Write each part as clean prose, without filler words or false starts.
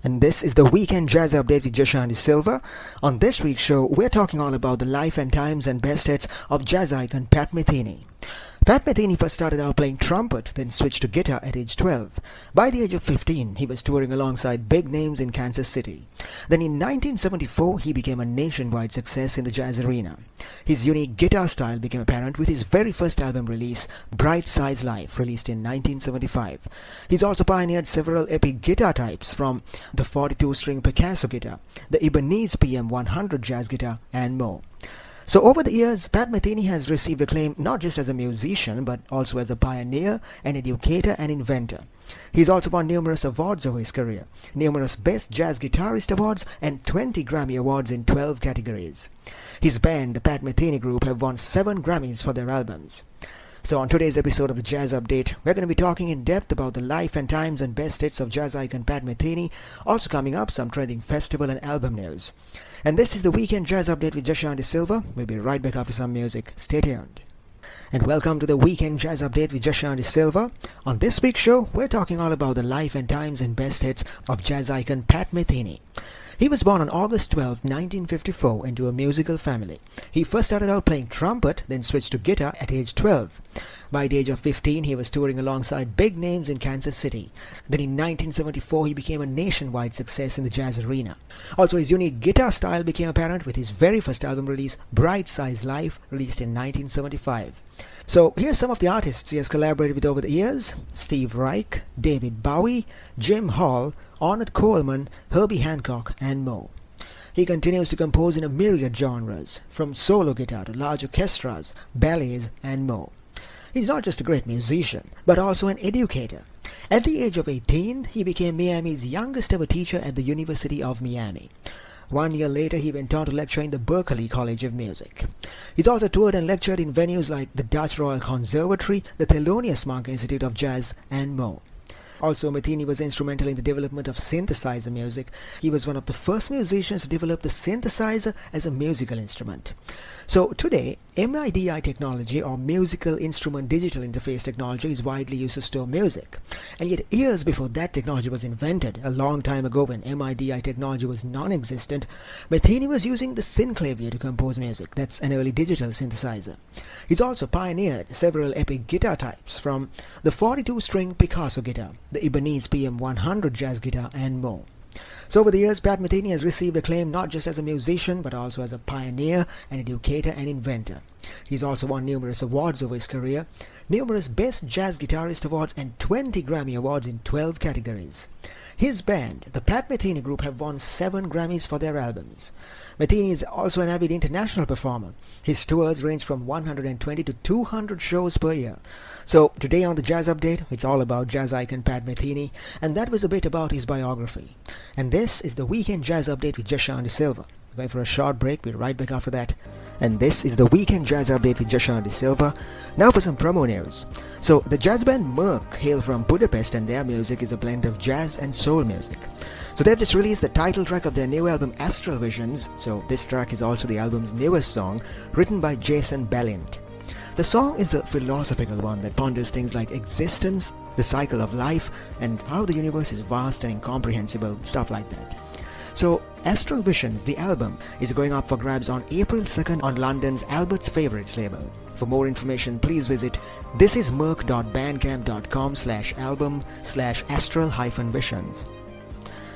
and this is the Weekend Jazz Update with Jashanti Silva. On this week's show, we're talking all about the life and times and best hits of jazz icon Pat Metheny. Pat Metheny first started out playing trumpet, then switched to guitar at age 12. By the age of 15, he was touring alongside big names in Kansas City. Then in 1974, he became a nationwide success in the jazz arena. His unique guitar style became apparent with his very first album release, Bright Size Life, released in 1975. He's also pioneered several epic guitar types, from the 42-string Picasso guitar, the Ibanez PM100 jazz guitar, and more. So over the years, Pat Metheny has received acclaim not just as a musician, but also as a pioneer, an educator, and inventor. He's also won numerous awards over his career, numerous Best Jazz Guitarist Awards, and 20 Grammy Awards in 12 categories. His band, the Pat Metheny Group, have won 7 Grammys for their albums. So on today's episode of the Jazz Update, we're going to be talking in depth about the life and times and best hits of jazz icon Pat Metheny, also coming up some trending festival and album news. And this is the Weekend Jazz Update with Jashanti Silva. We'll be right back after some music. Stay tuned. And welcome to the Weekend Jazz Update with Jashanti Silva. On this week's show, we're talking all about the life and times and best hits of jazz icon Pat Metheny. He was born on August 12, 1954 into a musical family. He first started out playing trumpet, then switched to guitar at age 12. By the age of 15, he was touring alongside big names in Kansas City. Then in 1974, he became a nationwide success in the jazz arena. Also, his unique guitar style became apparent with his very first album release, Bright Size Life, released in 1975. So here's some of the artists he has collaborated with over the years: Steve Reich, David Bowie, Jim Hall, Ornette Coleman, Herbie Hancock, and more. He continues to compose in a myriad genres, from solo guitar to large orchestras, ballets, and more. He's not just a great musician, but also an educator. At the age of 18, he became Miami's youngest ever teacher at the University of Miami. 1 year later, he went on to lecture in the Berklee College of Music. He's also toured and lectured in venues like the Dutch Royal Conservatory, the Thelonious Monk Institute of Jazz, and more. Also, Metheny was instrumental in the development of synthesizer music. He was one of the first musicians to develop the synthesizer as a musical instrument. So today, MIDI technology, or musical instrument digital interface technology, is widely used to store music. And yet years before that technology was invented, a long time ago when MIDI technology was non-existent, Metheny was using the synclavier to compose music. That's an early digital synthesizer. He's also pioneered several epic guitar types, from the 42-string Picasso guitar, the Ibanez PM100 jazz guitar, and more. So over the years, Pat Metheny has received acclaim not just as a musician, but also as a pioneer, an educator, and inventor. He's also won numerous awards over his career, numerous Best Jazz Guitarist Awards, and 20 Grammy Awards in 12 categories. His band, the Pat Metheny Group, have won 7 Grammys for their albums. Metheny is also an avid international performer. His tours range from 120 to 200 shows per year. So today on the Jazz Update, it's all about jazz icon Pat Metheny, and that was a bit about his biography. And this is the Weekend Jazz Update with Jashanti Silva. We're going for a short break. We'll be right back after that. And this is the Weekend Jazz Update with Jashanti Silva. Now for some promo news. So the jazz band Merck hail from Budapest, and their music is a blend of jazz and soul music. So they've just released the title track of their new album, Astral Visions. So this track is also the album's newest song, written by Jason Balint. The song is a philosophical one that ponders things like existence, the cycle of life, and how the universe is vast and incomprehensible, stuff like that. So Astral Visions, the album, is going up for grabs on April 2nd on London's Albert's Favourites label. For more information, please visit thisismerk.bandcamp.com/album/astral-visions.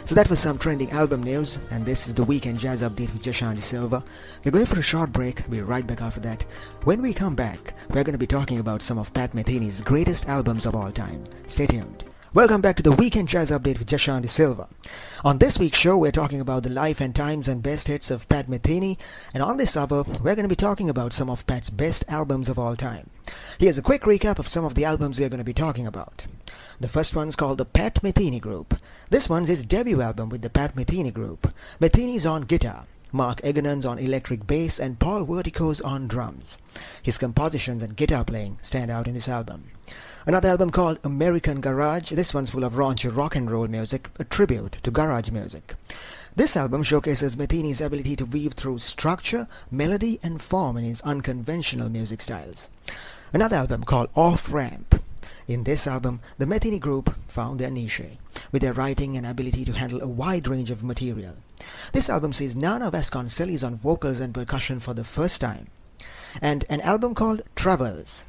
So that was some trending album news, and this is the Weekend Jazz Update with Jashanti Silva. We're going for a short break. We'll be right back after that. When we come back, we're going to be talking about some of Pat Metheny's greatest albums of all time. Stay tuned. Welcome back to the Weekend Jazz Update with Jashanti Silva. On this week's show, we're talking about the life and times and best hits of Pat Metheny, and on this hour, we're going to be talking about some of Pat's best albums of all time. Here's a quick recap of some of the albums we're going to be talking about. The first one's called the Pat Metheny Group. This one's his debut album with the Pat Metheny Group. Metheny's on guitar, Mark Eganon's on electric bass, and Paul Vertico's on drums. His compositions and guitar playing stand out in this album. Another album called American Garage. This one's full of raunchy rock and roll music, a tribute to garage music. This album showcases Metheny's ability to weave through structure, melody, and form in his unconventional music styles. Another album called Off Ramp. In this album, the Metheny group found their niche with their writing and ability to handle a wide range of material. This album sees Nana Vasconcelos on vocals and percussion for the first time, and an album called Travels.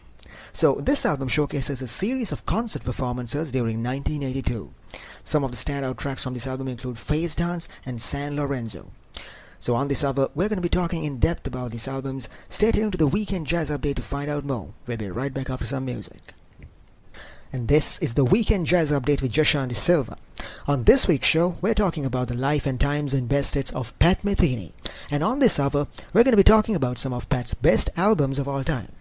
So this album showcases a series of concert performances during 1982. Some of the standout tracks from this album include Face Dance and San Lorenzo. So on this hour, we're going to be talking in depth about these albums. Stay tuned to the Weekend Jazz Update to find out more. We'll be right back after some music. And this is the Weekend Jazz Update with Jashan De Silva. On this week's show, we're talking about the life and times and best hits of Pat Metheny. And on this hour, we're going to be talking about some of Pat's best albums of all time.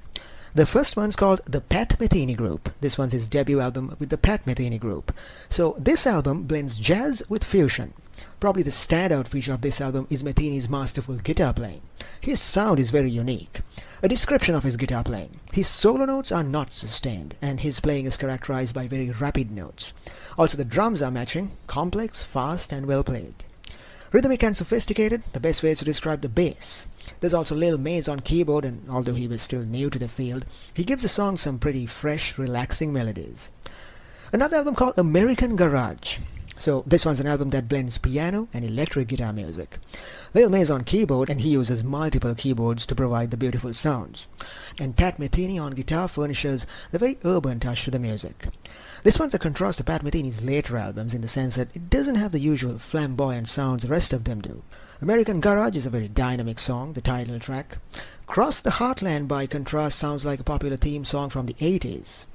The first one's called The Pat Metheny Group. This one's his debut album with the Pat Metheny Group. So this album blends jazz with fusion. Probably the standout feature of this album is Metheny's masterful guitar playing. His sound is very unique. A description of his guitar playing: his solo notes are not sustained, and his playing is characterized by very rapid notes. Also the drums are matching, complex, fast and well played. Rhythmic and sophisticated, the best way is to describe the bass. There's also Lil Mays on keyboard, and although he was still new to the field, he gives the song some pretty fresh, relaxing melodies. Another album called American Garage. So this one's an album that blends piano and electric guitar music. Lil Mays on keyboard, and he uses multiple keyboards to provide the beautiful sounds. And Pat Metheny on guitar furnishes the very urban touch to the music. This one's a contrast to Pat Metheny's later albums in the sense that it doesn't have the usual flamboyant sounds the rest of them do. American Garage is a very dynamic song, the title track. Cross the Heartland, by contrast, sounds like a popular theme song from the 80s.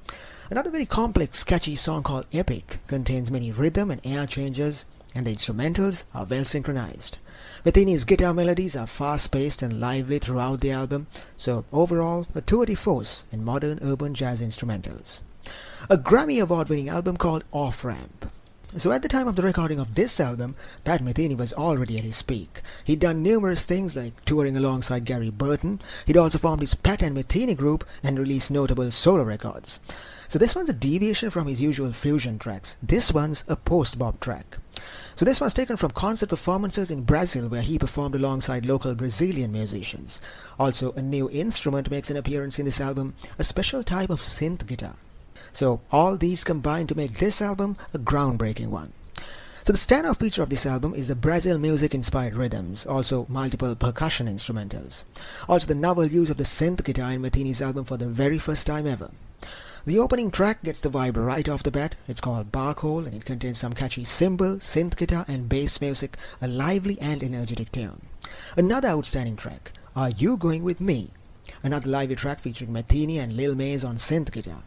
Another very complex, catchy song called Epic contains many rhythm and air changes, and the instrumentals are well synchronized. Metheny's guitar melodies are fast-paced and lively throughout the album, so overall, a tour de force in modern urban jazz instrumentals. A Grammy Award-winning album called Off Ramp. So at the time of the recording of this album, Pat Metheny was already at his peak. He'd done numerous things like touring alongside Gary Burton. He'd also formed his Pat and Metheny group and released notable solo records. So this one's a deviation from his usual fusion tracks. This one's a post-bop track. So this one's taken from concert performances in Brazil, where he performed alongside local Brazilian musicians. Also, a new instrument makes an appearance in this album, a special type of synth guitar. So all these combine to make this album a groundbreaking one. So the standout feature of this album is the Brazil music-inspired rhythms, also multiple percussion instrumentals. Also the novel use of the synth guitar in Metheny's album for the very first time ever. The opening track gets the vibe right off the bat. It's called Barkhole, and it contains some catchy cymbal, synth guitar and bass music, a lively and energetic tune. Another outstanding track, Are You Going With Me? Another lively track featuring Metheny and Lil Mays on synth guitar.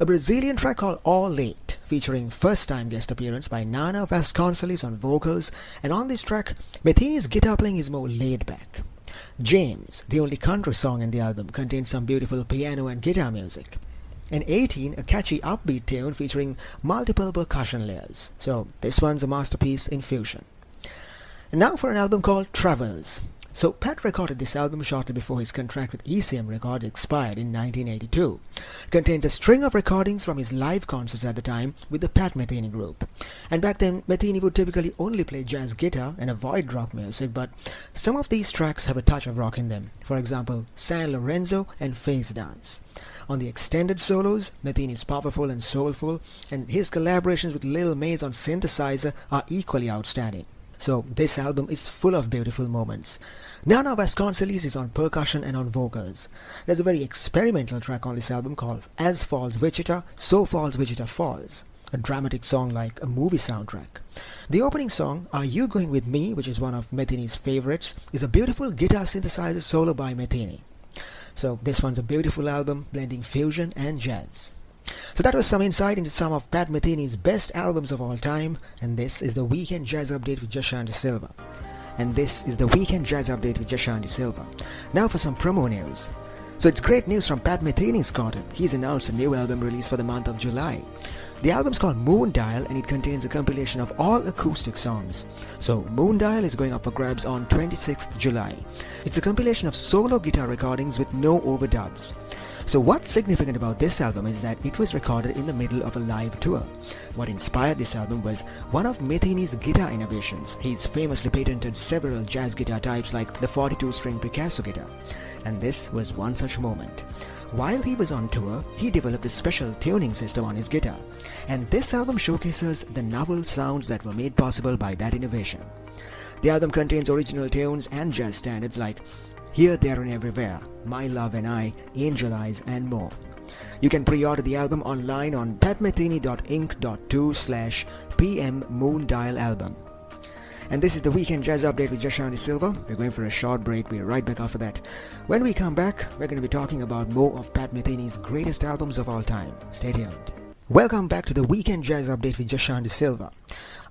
A Brazilian track called All Late, featuring first-time guest appearance by Nana Vasconcelos on vocals, and on this track, Metheny's guitar playing is more laid-back. James, the only country song in the album, contains some beautiful piano and guitar music. And 18, a catchy upbeat tune featuring multiple percussion layers. So this one's a masterpiece in fusion. And now for an album called Travels. So Pat recorded this album shortly before his contract with ECM Records expired in 1982. It contains a string of recordings from his live concerts at the time with the Pat Metheny Group. And back then, Metheny would typically only play jazz guitar and avoid rock music, but some of these tracks have a touch of rock in them. For example, San Lorenzo and Face Dance. On the extended solos, Metheny is powerful and soulful, and his collaborations with Lil Mays on synthesizer are equally outstanding. So this album is full of beautiful moments. Nana Vasconcelos is on percussion and on vocals. There's a very experimental track on this album called As Falls Wichita, So Falls Wichita Falls, a dramatic song like a movie soundtrack. The opening song, Are You Going With Me, which is one of Metheny's favorites, is a beautiful guitar synthesizer solo by Metheny. So this one's a beautiful album blending fusion and jazz. So that was some insight into some of Pat Metheny's best albums of all time, and this is the Weekend Jazz Update with Jashan De Silva. Now for some promo news. So it's great news from Pat Metheny's quartet. He's announced a new album release for the month of July. The album's called Moondial, and it contains a compilation of all acoustic songs. So Moondial is going up for grabs on 26th July. It's a compilation of solo guitar recordings with no overdubs. So what's significant about this album is that it was recorded in the middle of a live tour. What inspired this album was one of Metheny's guitar innovations. He's famously patented several jazz guitar types like the 42-string Picasso guitar, and this was one such moment. While he was on tour, he developed a special tuning system on his guitar, and this album showcases the novel sounds that were made possible by that innovation. The album contains original tunes and jazz standards like Here, There and Everywhere, My Love and I, Angel Eyes and more. You can pre-order the album online on patmetheny.inc.2/PM Moondial album. And this is the Weekend Jazz Update with Joshua Silva. We're going for a short break. We're right back after that. When we come back, we're going to be talking about more of Pat Metheny's greatest albums of all time. Stay tuned. Welcome back to the Weekend Jazz Update with Joshua Silva.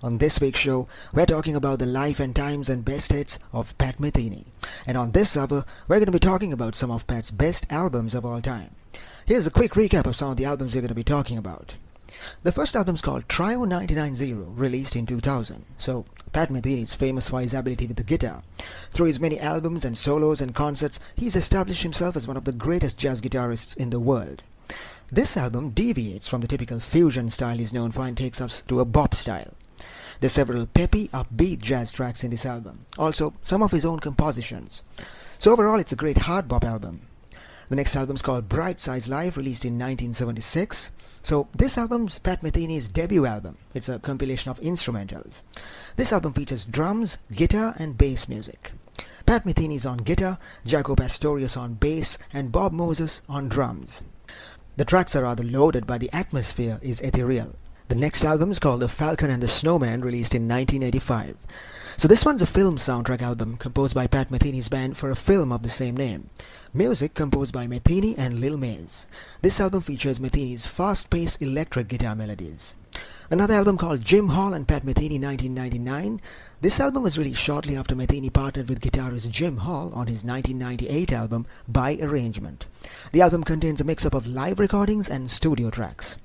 On this week's show, we're talking about the life and times and best hits of Pat Metheny. And on this hour, we're going to be talking about some of Pat's best albums of all time. Here's a quick recap of some of the albums we're going to be talking about. The first album is called Trio 990, released in 2000. So, Pat Metheny is famous for his ability with the guitar. Through his many albums and solos and concerts, he's established himself as one of the greatest jazz guitarists in the world. This album deviates from the typical fusion style he's known for and takes us to a bop style. There's several peppy, upbeat jazz tracks in this album. Also, some of his own compositions. So overall, it's a great hard bop album. The next album is called Bright Size Live, released in 1976. So this album's Pat Metheny's debut album. It's a compilation of instrumentals. This album features drums, guitar and bass music. Pat Metheny's on guitar, Jaco Pastorius on bass and Bob Moses on drums. The tracks are rather loaded, but the atmosphere is ethereal. The next album is called The Falcon and the Snowman, released in 1985. So this one's a film soundtrack album composed by Pat Metheny's band for a film of the same name. Music composed by Metheny and Lil Maze. This album features Metheny's fast-paced electric guitar melodies. Another album called Jim Hall and Pat Metheny 1999. This album was released shortly after Metheny partnered with guitarist Jim Hall on his 1998 album By Arrangement. The album contains a mix-up of live recordings and studio tracks.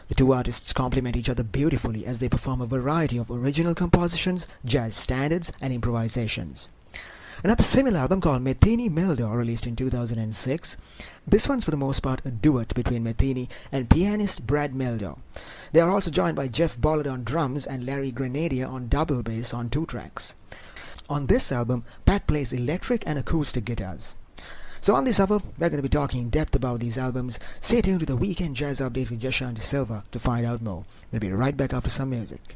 The two artists complement each other beautifully as they perform a variety of original compositions, jazz standards, and improvisations. Another similar album called Metheny Meldor, released in 2006. This one's for the most part a duet between Metheny and pianist Brad Meldor. They are also joined by Jeff Bollard on drums and Larry Grenadier on double bass on 2 tracks. On this album, Pat plays electric and acoustic guitars. So on this hour, we're going to be talking in depth about these albums. Stay tuned to the Weekend Jazz Update with Joshua Silva to find out more. We'll be right back after some music.